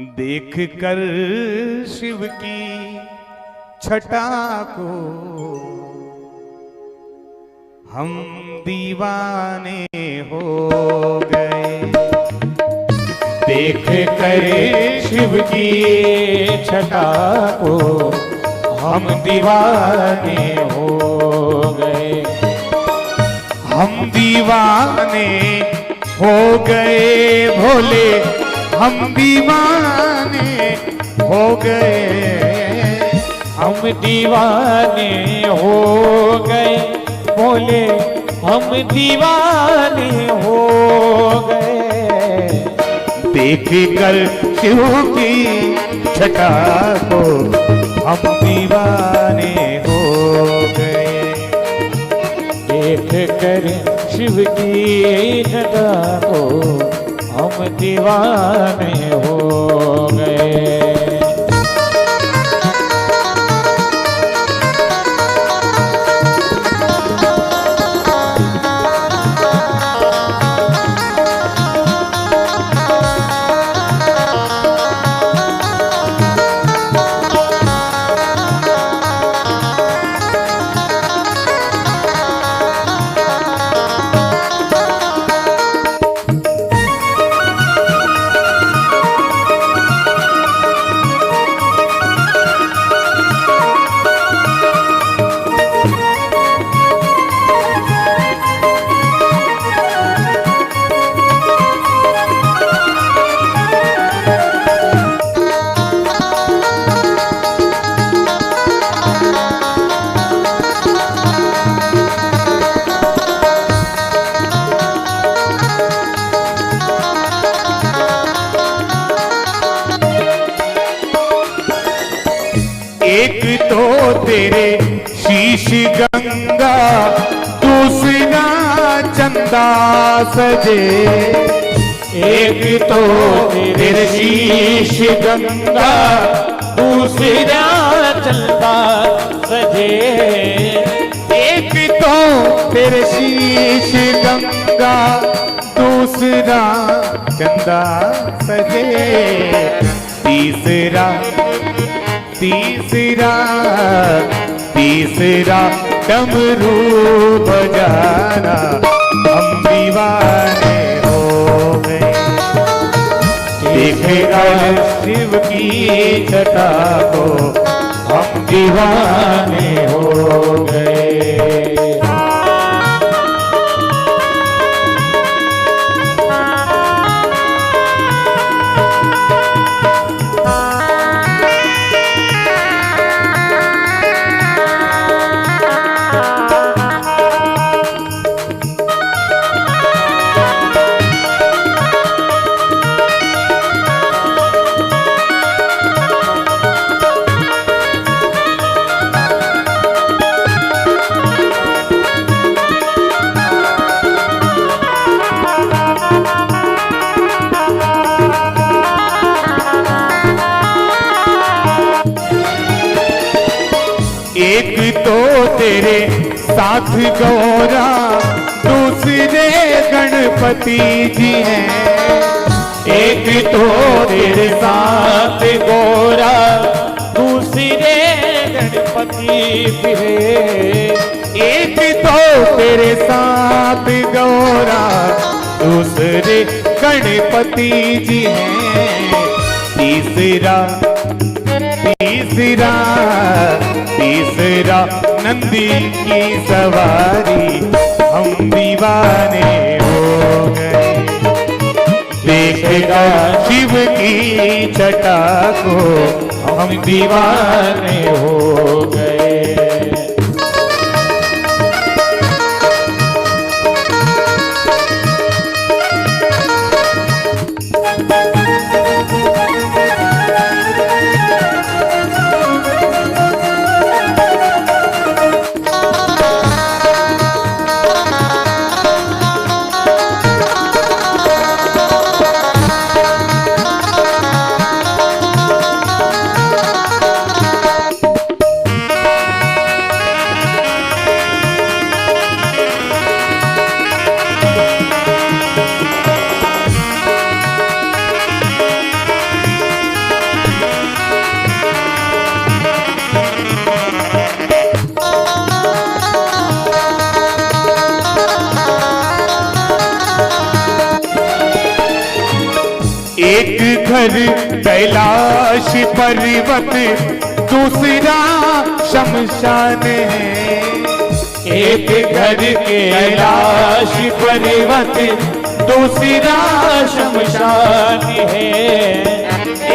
देख कर शिव की छटा को हम दीवाने हो गए। देख कर शिव की छटा को हम दीवाने हो गए। हम दीवाने हो गए भोले, हम दीवाने हो गए। हम दीवाने हो गए बोले, हम दीवाने हो गए। देख कर शिव की छटा को हम दीवाने हो गए। देख कर शिव की छटा को हम दीवाने हो गए। एक तो तेरे शीश गंगा, दूसरा चंदा सजे। एक तो तेरे शीश गंगा, दूसरा चंदा सजे। एक तो तेरे शीश गंगा, दूसरा चंदा सजे। तीसरा तीसरा तीसरा डमरू बजाना हम दीवाने हो गए। देखेगा शिव की छटा को हम दीवाने हो गए। एक तो तेरे साथ गौरा, दूसरे गणपति जी हैं। एक तो तेरे साथ गौरा, दूसरे गणपति फिरे। एक तो तेरे साथ गौरा, दूसरे गणपति जी हैं। तीसरा तीसरा तीसरा नंदी की सवारी हम दीवाने हो गए। देखेगा शिव की छटा को हम दीवाने हो गए। एक घर कैलाश पर्वत दूसरा शमशान है। एक घर कैलाश पर्वत दूसरा शमशान है।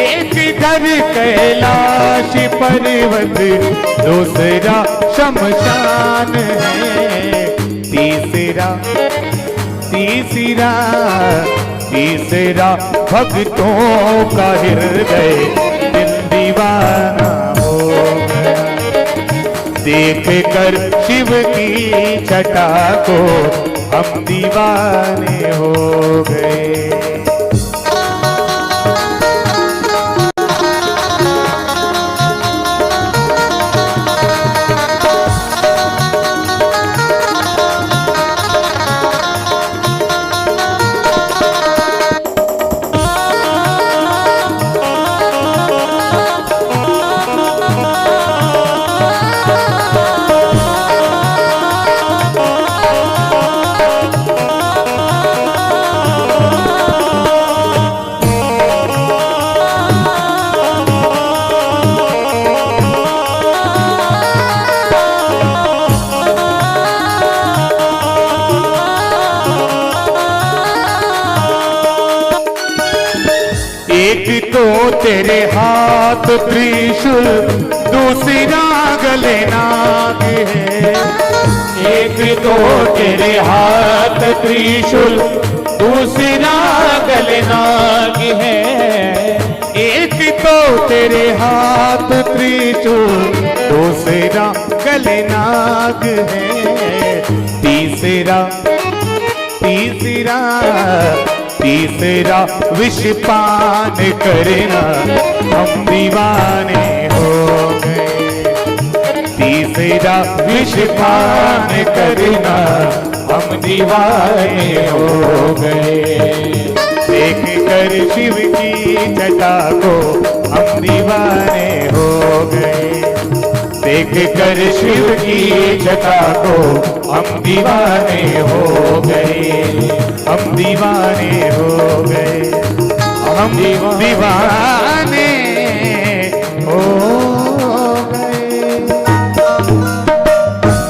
एक घर कैलाश पर्वत दूसरा शमशान है। तीसरा तीसरा तीसरा भक्तों का हृदय दिल दीवाना हो गया। देख कर शिव की छटा को हम दीवाने हो गए। एक तो तेरे हाथ त्रिशूल दूसरा गले नाग है। एक तो तेरे हाथ त्रिशूल दूसरा गले नाग है। एक तो तेरे हाथ त्रिशूल दूसरा गले नाग है। तीसरा तीसरा तीसरा विष पान करना हम दीवाने हो गए। तीसरा विष पान करना हम दीवाने हो गए। देख कर शिव की छटा को हम दीवाने हो गए। देख कर शिव की छटा को हम दीवाने हो गए। हम दीवाने हो गए। हम दीवाने